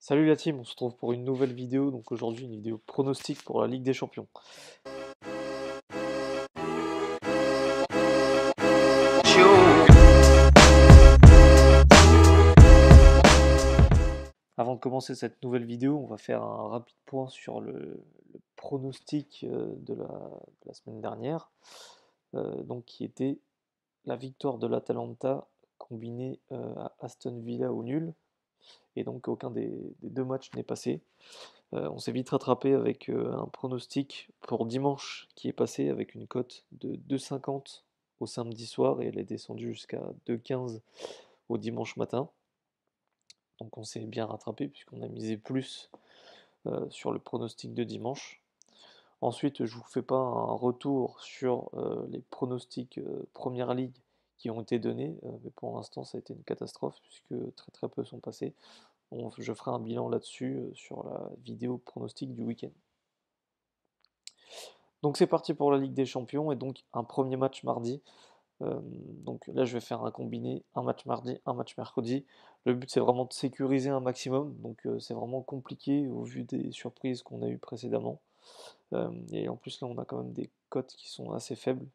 Salut la team, on se retrouve pour une nouvelle vidéo. Donc aujourd'hui, une vidéo pronostic pour la Ligue des Champions. Avant de commencer cette nouvelle vidéo, on va faire un rapide point sur le pronostic de la semaine dernière, donc qui était la victoire de l'Atalanta combinée à Aston Villa au nul, et donc aucun des deux matchs n'est passé. On s'est vite rattrapé avec un pronostic pour dimanche qui est passé avec une cote de 2,50 au samedi soir et elle est descendue jusqu'à 2,15 au dimanche matin. Donc on s'est bien rattrapé puisqu'on a misé plus sur le pronostic de dimanche. Ensuite, je vous fais pas un retour sur les pronostics Première Ligue qui ont été donnés, mais pour l'instant ça a été une catastrophe puisque très très peu sont passés. Je ferai un bilan là-dessus sur la vidéo pronostic du week-end. Donc c'est parti pour la Ligue des Champions et donc un premier match mardi. Donc là je vais faire un combiné, un match mardi, un match mercredi. Le but c'est vraiment de sécuriser un maximum, donc c'est vraiment compliqué au vu des surprises qu'on a eues précédemment. Et en plus là on a quand même des cotes qui sont assez faibles.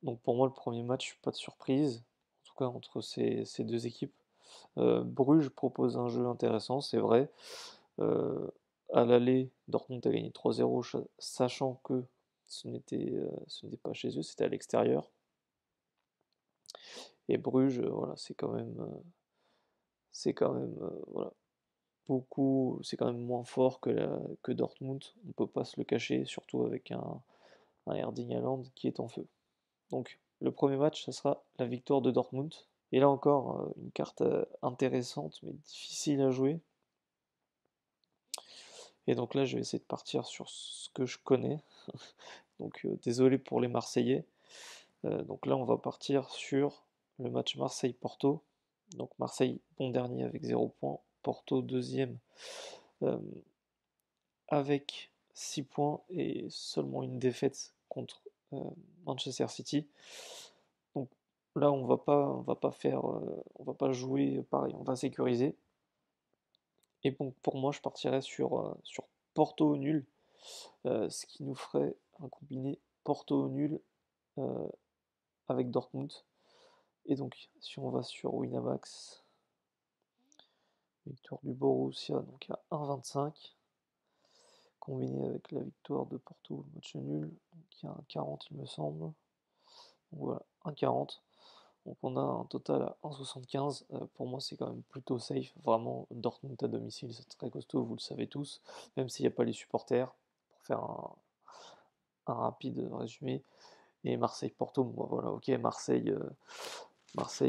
Donc pour moi le premier match, pas de surprise, en tout cas entre ces deux équipes. Bruges propose un jeu intéressant, c'est vrai. Euh, à l'aller, Dortmund a gagné 3-0, sachant que ce n'était pas chez eux, c'était à l'extérieur. Et Bruges, voilà, c'est quand même voilà, c'est quand même moins fort que Dortmund. On ne peut pas se le cacher, surtout avec un Erling Haaland qui est en feu. Donc le premier match, ça sera la victoire de Dortmund. Et là encore, une carte intéressante mais difficile à jouer. Et donc là, je vais essayer de partir sur ce que je connais. Donc désolé pour les Marseillais. Donc là, on va partir sur le match Marseille-Porto. Donc Marseille, bon dernier avec 0 points. Porto, deuxième euh, avec 6 points et seulement une défaite contre Manchester City. Donc là, on va pas jouer pareil, on va sécuriser. Et donc pour moi, je partirais sur Porto au nul, ce qui nous ferait un combiné Porto au nul euh, avec Dortmund. Et donc, si on va sur Winamax, victoire du Borussia, donc à 1,25, combiné avec la victoire de Porto, le match nul, donc il y a un 40 il me semble. Donc voilà, 1,40. Donc on a un total à 1,75. Pour moi, c'est quand même plutôt safe. Vraiment, Dortmund à domicile, c'est très costaud, vous le savez tous, même s'il n'y a pas les supporters, pour faire un rapide résumé. Et Marseille-Porto, bon, voilà, ok, Marseille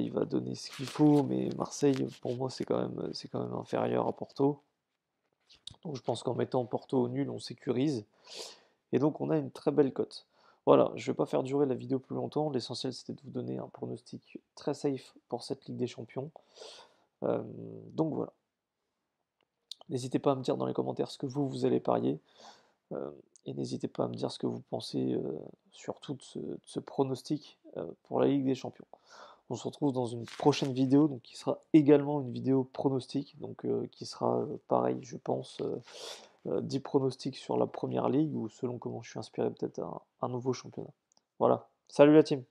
va donner ce qu'il faut, mais Marseille, pour moi, c'est quand même inférieur à Porto. Donc je pense qu'en mettant Porto au nul, on sécurise. Et donc on a une très belle cote. Voilà, je ne vais pas faire durer la vidéo plus longtemps. L'essentiel, c'était de vous donner un pronostic très safe pour cette Ligue des Champions. Euh, donc voilà. N'hésitez pas à me dire dans les commentaires ce que vous allez parier. Euh, et n'hésitez pas à me dire ce que vous pensez surtout de ce pronostic pour la Ligue des Champions. On se retrouve dans une prochaine vidéo, donc qui sera également une vidéo pronostic, donc qui sera pareil, je pense, 10 pronostics sur la première ligue, ou selon comment je suis inspiré, peut-être un nouveau championnat. Voilà. Salut la team!